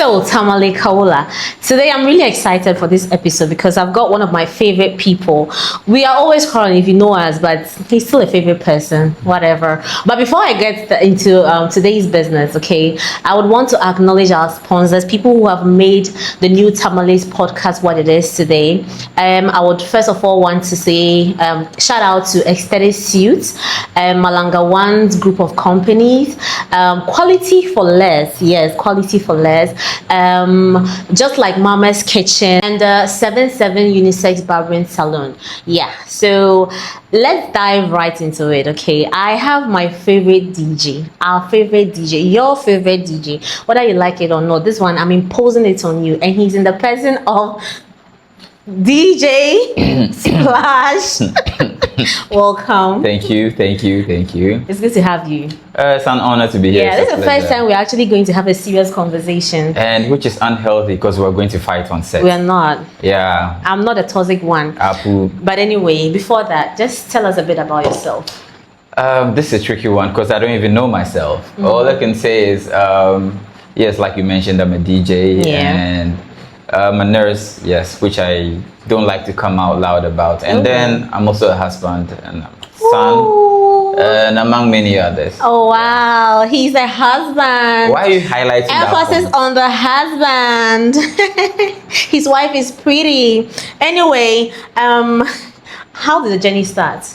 So, Tamale Kaula, today I'm really excited for this episode because I've got one of my favorite people. We are always calling if you know us, but he's still a favorite person, whatever. But before I get into today's business, okay, I would want to acknowledge our sponsors, people who have made the new Tamales podcast what it is today. I would first of all want to say shout out to Extended Suits, Malanga One's group of companies, Quality for Less, yes, Quality for Less. Just like Mama's Kitchen and 77 Unisex Barbering Salon. Yeah, so let's dive right into it. Okay, I have my favorite DJ, our favorite DJ, your favorite DJ, whether you like it or not. This one, I'm imposing it on you, and he's in the person of DJ Splash. Welcome. Thank you. It's good to have you. It's an honor to be here. Yeah, this is the first time we're actually going to have a serious conversation. And which is unhealthy because we're going to fight on set. We're not. Yeah. I'm not a toxic one. But anyway, before that, just tell us a bit about yourself. This is a tricky one because I don't even know myself. Mm-hmm. All I can say is, yes, like you mentioned, I'm a DJ and I'm a nurse, yes, which I don't like to come out loud about. And then I'm also a husband and a son, and among many others. Oh, wow. He's a husband. Why are you highlighting emphasis that on the husband? His wife is pretty. Anyway, how did the journey start?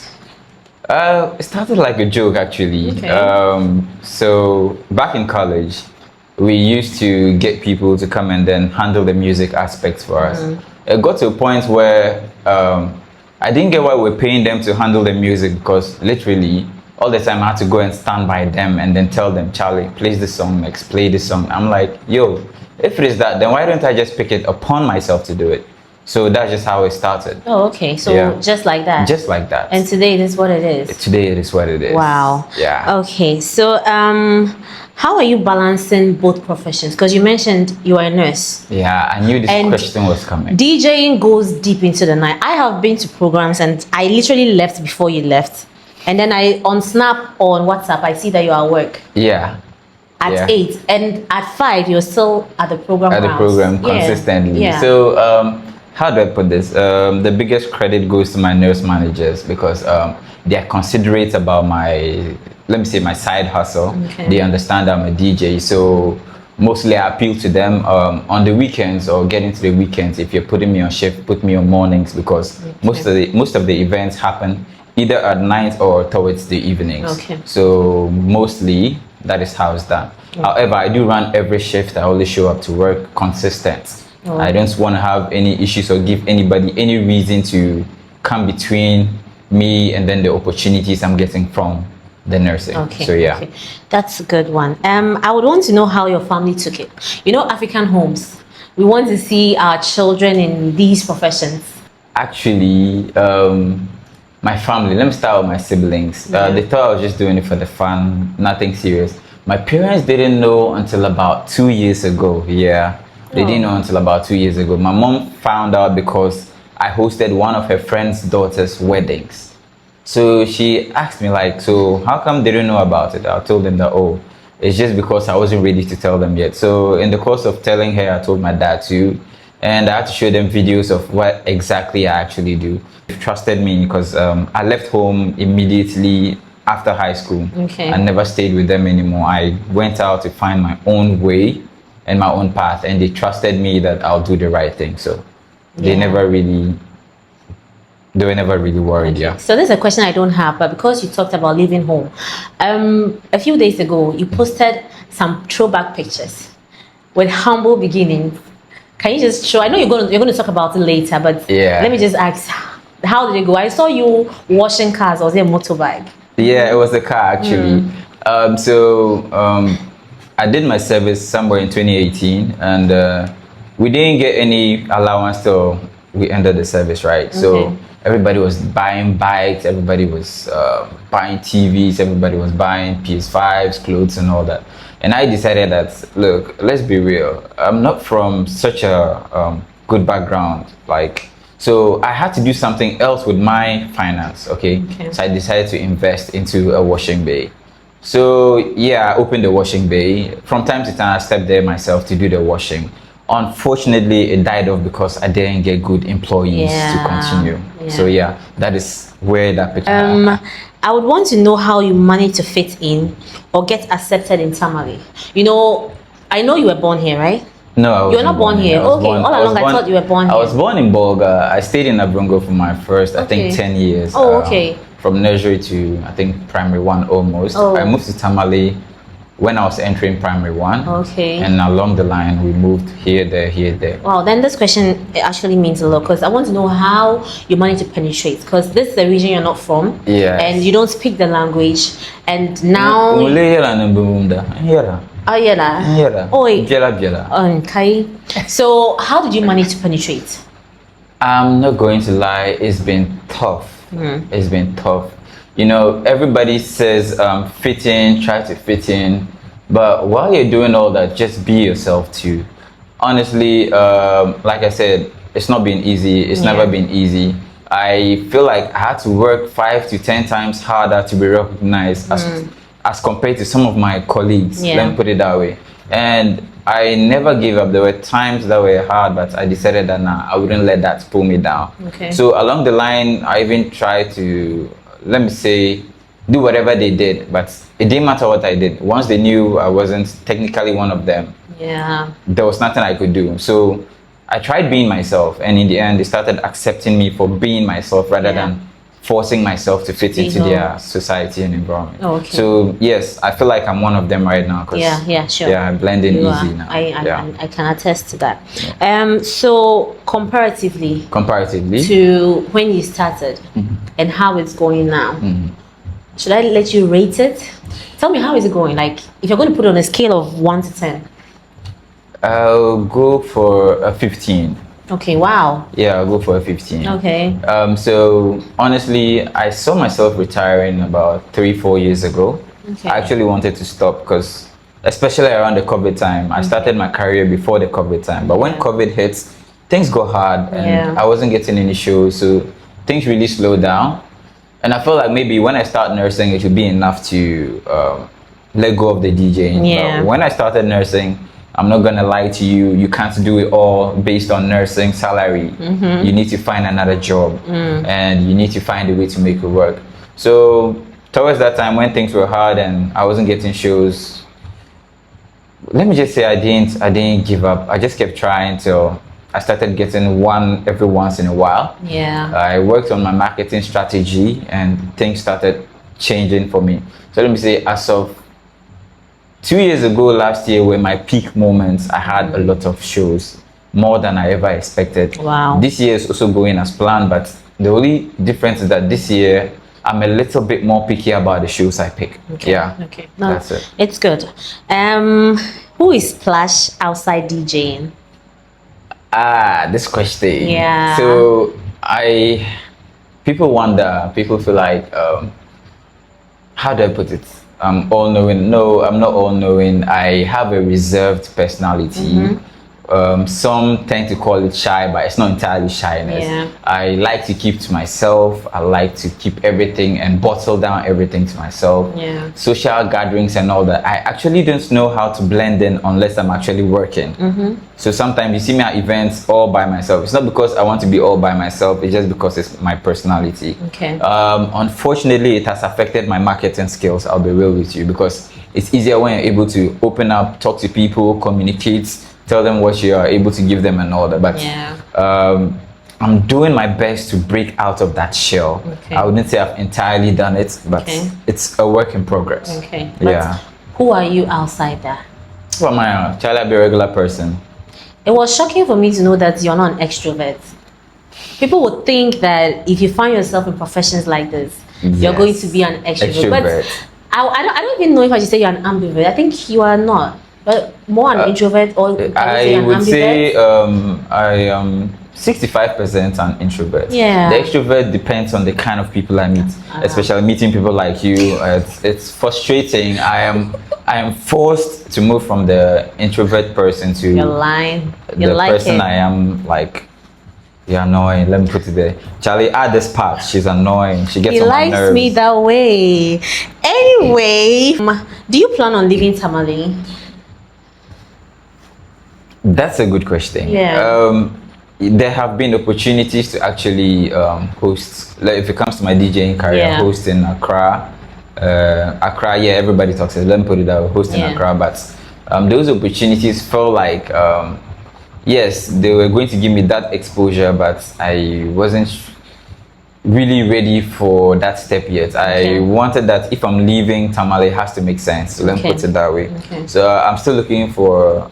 It started like a joke, actually. Okay. So back in college, we used to get people to come and then handle the music aspects for us. It got to a point where I didn't get why we're paying them to handle the music, because literally all the time I had to go and stand by them and then tell them, Charlie, play this song next, play this song. I'm like, yo, if it is that, then why don't I just pick it upon myself to do it? So that's just how it started. Oh, okay. So just like that? Just like that. And today it is what it is? Today it is what it is. Wow. Yeah. Okay. So how are you balancing both professions? Because you mentioned you are a nurse. Yeah, I knew this question was coming. DJing goes deep into the night. I have been to programs and I literally left before you left. And then on Snap or on WhatsApp, I see that you're at work. Yeah. At 8. And at 5, you're still at the program. At the program consistently. Yeah. So how do I put this? The biggest credit goes to my nurse managers because they are considerate about my, let me say, my side hustle. Okay. They understand I'm a DJ, so mostly I appeal to them on the weekends or getting to the weekends. If you're putting me on shift, put me on mornings, because most of the events happen either at night or towards the evenings. Okay. So mostly that is how it's done. Okay. However, I do run every shift. I always show up to work consistent. Oh. I don't want to have any issues or give anybody any reason to come between me and then the opportunities I'm getting from the nursing. Okay. So yeah. Okay. That's a good one. I would want to know how your family took it. You know, African homes, we want to see our children in these professions. Actually, my family, let me start with my siblings. They thought I was just doing it for the fun, nothing serious. My parents didn't know until about 2 years ago. Yeah. They didn't know until about 2 years ago. My mom found out because I hosted one of her friend's daughter's weddings. So she asked me like, so how come they didn't know about it? I told them that, oh, it's just because I wasn't ready to tell them yet. So in the course of telling her, I told my dad too. And I had to show them videos of what exactly I actually do. They trusted me because I left home immediately after high school. Okay. I never stayed with them anymore. I went out to find my own way and my own path, and they trusted me that I'll do the right thing. So they were never really worried. Yeah. So this is a question I don't have, but because you talked about leaving home, a few days ago you posted some throwback pictures with humble beginnings. Can you just show? I know you're going to talk about it later, but let me just ask, how did it go? I saw you washing cars, or was it a motorbike? Yeah, it was a car actually. I did my service somewhere in 2018, and we didn't get any allowance till we ended the service, right? Okay. So everybody was buying bikes, everybody was buying TVs, everybody was buying PS5s, clothes and all that. And I decided that, look, let's be real, I'm not from such a good background, so I had to do something else with my finance, okay? So I decided to invest into a washing bay. So yeah, I opened the washing bay. From time to time, I step there myself to do the washing. Unfortunately, it died off because I didn't get good employees to continue. So yeah, that is where that picture. I would want to know how you managed to fit in or get accepted in Tamale. You know, I know you were born here, right? No, I was You're not born here. Okay, all along I thought you were born here. I was born in Bolga. I stayed in Abrongo for my first, I think, 10 years. Oh, okay. From nursery to, I think, primary one almost. I moved to Tamale when I was entering primary one. Okay. And along the line, we moved here, there. Wow, then this question actually means a lot because I want to know how you manage to penetrate because this is the region you're not from. Yeah. And you don't speak the language. And now. Oh, yeah. Okay. So, how did you manage to penetrate? I'm not going to lie, it's been tough. It's been tough. You know, everybody says fit in, try to fit in, but while you're doing all that, just be yourself too. Honestly, like I said, it's not been easy. It's never been easy. I feel like I had to work 5 to 10 times harder to be recognized as compared to some of my colleagues. Let me put it that way. And I never gave up. There were times that were hard, but I decided that I wouldn't let that pull me down. Okay. So along the line, I even tried to, let me say, do whatever they did, but it didn't matter what I did. Once they knew I wasn't technically one of them, there was nothing I could do. So I tried being myself, and in the end, they started accepting me for being myself rather than forcing myself to fit into their society and environment. Okay. So yes, I feel like I'm one of them right now. Sure. Yeah, I'm blending easy now. I can attest to that. So comparatively to when you started and how it's going now, should I let you rate it? Tell me, how is it going? Like, if you're going to put it on a scale of 1 to 10. I'll go for a 15. Okay, wow. Yeah, I'll go for a 15. Okay. So honestly, I saw myself retiring about 3-4 years ago. Okay. I actually wanted to stop because, especially around the COVID time, I started my career before the COVID time. But when COVID hits, things go hard and I wasn't getting any shows, so things really slowed down. And I felt like maybe when I start nursing, it would be enough to let go of the DJing. Yeah. But when I started nursing, I'm not gonna lie to you, you can't do it all based on nursing salary. You need to find another job and you need to find a way to make it work. So towards that time when things were hard and I wasn't getting shows, let me just say I didn't give up. I just kept trying till I started getting one every once in a while. Yeah. I worked on my marketing strategy and things started changing for me. So let me say, as of 2 years ago, last year, were my peak moments. I had a lot of shows, more than I ever expected. Wow. This year is also going as planned, but the only difference is that this year, I'm a little bit more picky about the shows I pick. Okay. Yeah. Okay. No, that's it. It's good. Who is Splash outside DJing? This question. Yeah. So people wonder, people feel like, how do I put it? I'm all knowing. No, I'm not all knowing. I have a reserved personality. Some tend to call it shy, but it's not entirely shyness. Yeah. I like to keep to myself. I like to keep everything and bottle down everything to myself. Yeah. Social gatherings and all that, I actually don't know how to blend in unless I'm actually working. So sometimes you see me at events all by myself. It's not because I want to be all by myself, it's just because it's my personality. Okay. Unfortunately, it has affected my marketing skills, I'll be real with you, because it's easier when you're able to open up, talk to people, communicate, tell them what you are able to give them and all that. But I'm doing my best to break out of that shell. I wouldn't say I've entirely done it, but it's a work in progress. Okay. But who are you outside that? Who am I? Shall I be a regular person? It was shocking for me to know that you're not an extrovert. People would think that if you find yourself in professions like this, you're going to be an extrovert. But I don't even know if I should say you're an ambivert. I think you are not. But more an introvert, or I would say I am 65% an introvert. Yeah. The extrovert depends on the kind of people I meet, especially meeting people like you. It's frustrating. I am forced to move from the introvert person to the person I am. Like, you're annoying. Let me put it there. Charlie, add this part. She's annoying. She gets on my nerves. He likes me that way. Anyway, do you plan on leaving Tamale? That's a good question. Yeah. There have been opportunities to actually host, like if it comes to my DJing career, Yeah. host in Accra. Accra, yeah, everybody talks it. Let me put it out, host in Yeah. Accra. But those opportunities felt like, yes, they were going to give me that exposure, but I wasn't really ready for that step yet. Okay. I wanted that if I'm leaving Tamale, it has to make sense. So let me Okay. put it that way. Okay. So I'm still looking for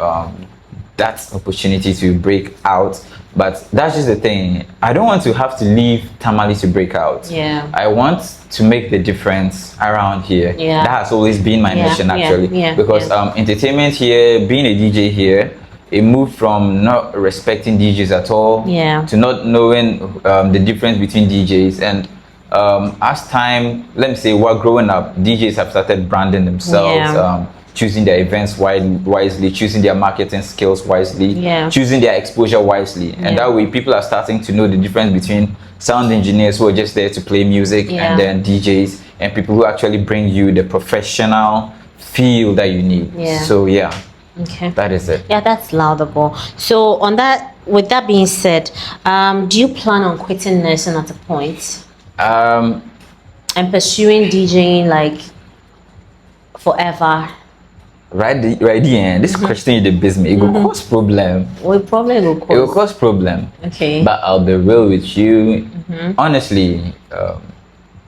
that opportunity to break out. But that's just the thing. I don't want to have to leave Tamale to break out. Yeah. I want to make the difference around here. Yeah. That has always been my Yeah, mission yeah, actually. yeah, Because yeah. entertainment here, being a DJ here, it moved from not respecting DJs at all Yeah. to not knowing the difference between DJs. And as time, let me say, while growing up, DJs have started branding themselves, Yeah. choosing their events wisely, choosing their marketing skills wisely, Yeah. choosing their exposure wisely. And Yeah. that way, people are starting to know the difference between sound engineers who are just there to play music Yeah. and then DJs and people who actually bring you the professional feel that you need. Yeah. So, yeah. Okay. That is it. Yeah, that's laudable. So, on that, with that being said, do you plan on quitting nursing at a point Um, and pursuing DJing like forever? right there, this question you the business, it will cause problem. We probably will It will cause. cause problem. Okay. But I'll be real with you. Honestly,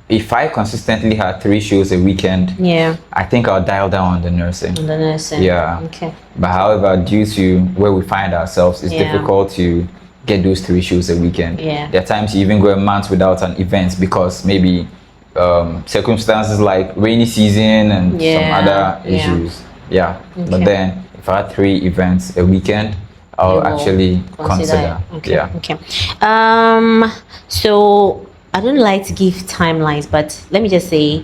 if I consistently had 3 shows a weekend, Yeah, I think I'll dial down on the nursing. on the nursing. Yeah. Okay. But however, due to where we find ourselves, it's Yeah. difficult to get those 3 shows a weekend. Yeah. There are times you even go a month without an event because maybe circumstances like rainy season and some Yeah, other yeah. issues. Yeah. Okay. But then if I had 3 events a weekend, I'll You will actually consider. it. Okay. Yeah. Okay. So I don't like to give timelines, but let me just say,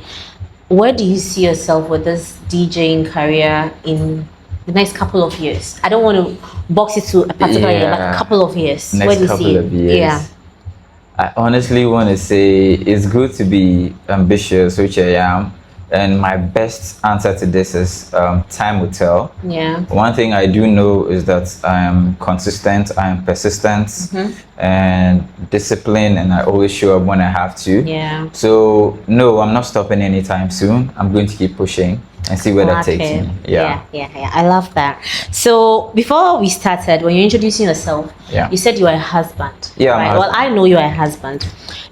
where do you see yourself with this DJing career in the next couple of years? I don't want to box it to a particular year, but a Yeah. couple of years. Next where do you couple see of it? years. Yeah. I honestly want to say it's good to be ambitious, which I am. And my best answer to this is time will tell. Yeah. One thing I do know is that I am consistent, I am persistent, and disciplined, and I always show up when I have to. Yeah. So, no, I'm not stopping anytime soon. I'm going to keep pushing and see where that takes me. Yeah. I love that. So before we started, when you're introducing yourself, Yeah. you said you are a husband. Yeah, I'm a Right? Well, I know you're a husband,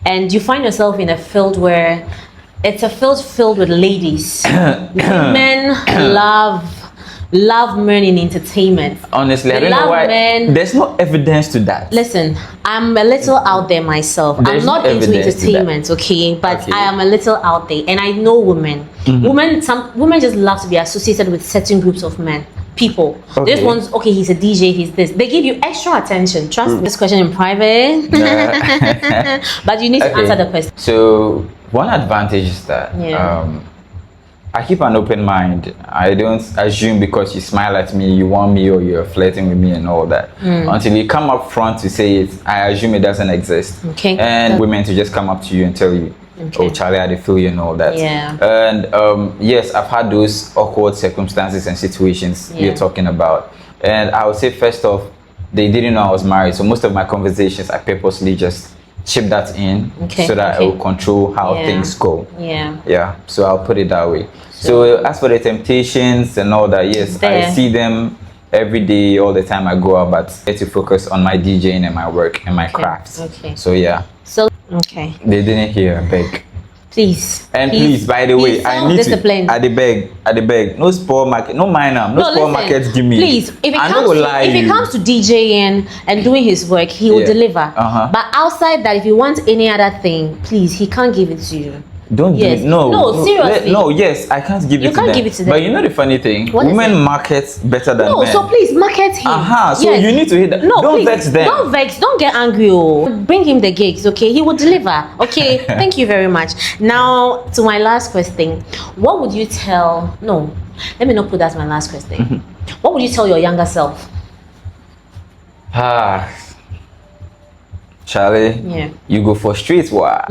and you find yourself in a field where it's a field filled with ladies. Men love men in entertainment. Honestly, I They don't know love why. men. There's no evidence to that. Listen, I'm a little out there myself. There's I'm not no into evidence to that. entertainment, okay? But Okay. I am a little out there, and I know women. Some women just love to be associated with certain groups of men. People. Okay. This one's okay. He's a DJ. He's this. They give you extra attention. Trust me. This question in private, but you need to Okay. answer the question. So one advantage is that Yeah. I keep an open mind. I don't assume because you smile at me, you want me, or you're flirting with me and all that. Until you come up front to say it, I assume it doesn't exist. Okay. And women to just come up to you and tell you, Okay. oh, Charlie, I feel you and all that. Yeah. And yes, I've had those awkward circumstances and situations Yeah. you're talking about. And I would say, first off, they didn't know I was married. So most of my conversations, I purposely just chip that in Okay, so that okay. I will control how Yeah. things go. Yeah. Yeah, so I'll put it that way. So as for the temptations and all that, yes, I There. see them every day, all the time I go out, but I get to focus on my DJing and my work and my crafts. Okay. So yeah, So okay. they didn't hear, beg. Please. And please, by the way, I need to. self-discipline. At the beg. No spoil market, no minor, no spoil listen, markets. Give me. Please, if I it, no comes go to, lie if it you. comes to DJing and doing his work, he will Yeah. deliver. Uh-huh. But outside that, if you want any other thing, please, he can't give it to you. Don't Yes. give it. No, No, seriously. No, yes, I can't give You it to can't them. give it to them. But you know the funny thing, What is women it? market better than No, men. so please market him. So you need to hit that. No, Don't please, vex them. Don't vex. Don't get angry. Oh. Bring him the gigs, okay? He will deliver. Okay. Thank you very much. Now to my last question. What would you tell? No, let me not put that as my last question. What would you tell your younger self? Charlie, Yeah. you go for street war.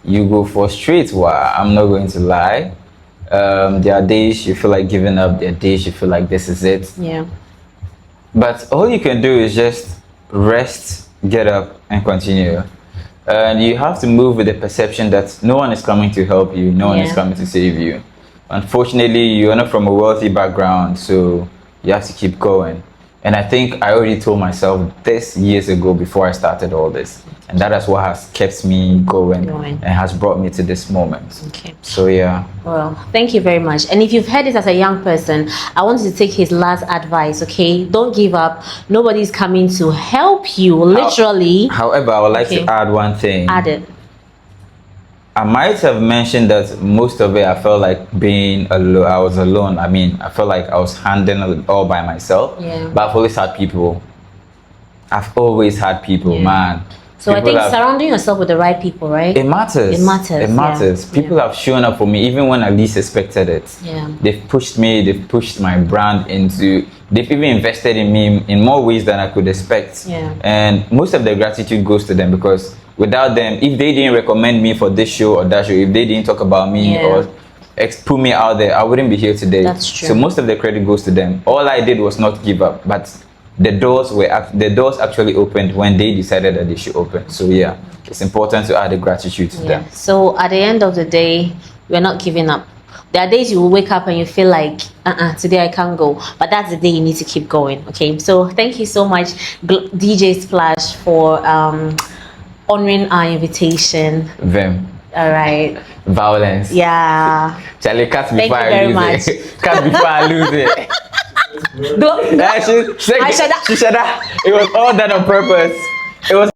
you go frustrate. Wow, I'm not going to lie. There are days you feel like giving up. There are days you feel like this is it. Yeah. But all you can do is just rest, get up, and continue. And you have to move with the perception that no one is coming to help you, no one is Yeah. coming to save you. Unfortunately, you're not from a wealthy background, so you have to keep going. And I think I already told myself this years ago before I started all this. And that is what has kept me going and has brought me to this moment. Okay. So yeah. Well, thank you very much. And if you've heard this as a young person, I want you to take his last advice, okay? Don't give up. Nobody's coming to help you, literally. However, I would like to add one thing. Add it. I might have mentioned that most of it I felt like being alone. I was alone. I mean, I felt like I was handling it all by myself. Yeah. But I've always had people. I've always had people, man. So people I think surrounding yourself with the right people, right? It matters. It matters. It matters. Yeah. People have shown up for me even when I least expected it. Yeah. They've pushed me. They've pushed my brand into. They've even invested in me in more ways than I could expect. Yeah. And most of the gratitude goes to them because without them, if they didn't recommend me for this show or that show, if they didn't talk about me or put me out there, I wouldn't be here today. That's true. So most of the credit goes to them. All I did was not give up, but the doors actually opened when they decided that they should open. So yeah, it's important to add the gratitude to them. So at the end of the day, we're not giving up. There are days you will wake up and you feel like, today I can't go. But that's the day you need to keep going, okay? So thank you so much, DJ Splash, for honoring our invitation. Vim. All right. Violence. Yeah. Charlie, cut Thank before you I very lose much. it. Cut before I lose it. She She said that. It was all done on purpose. It was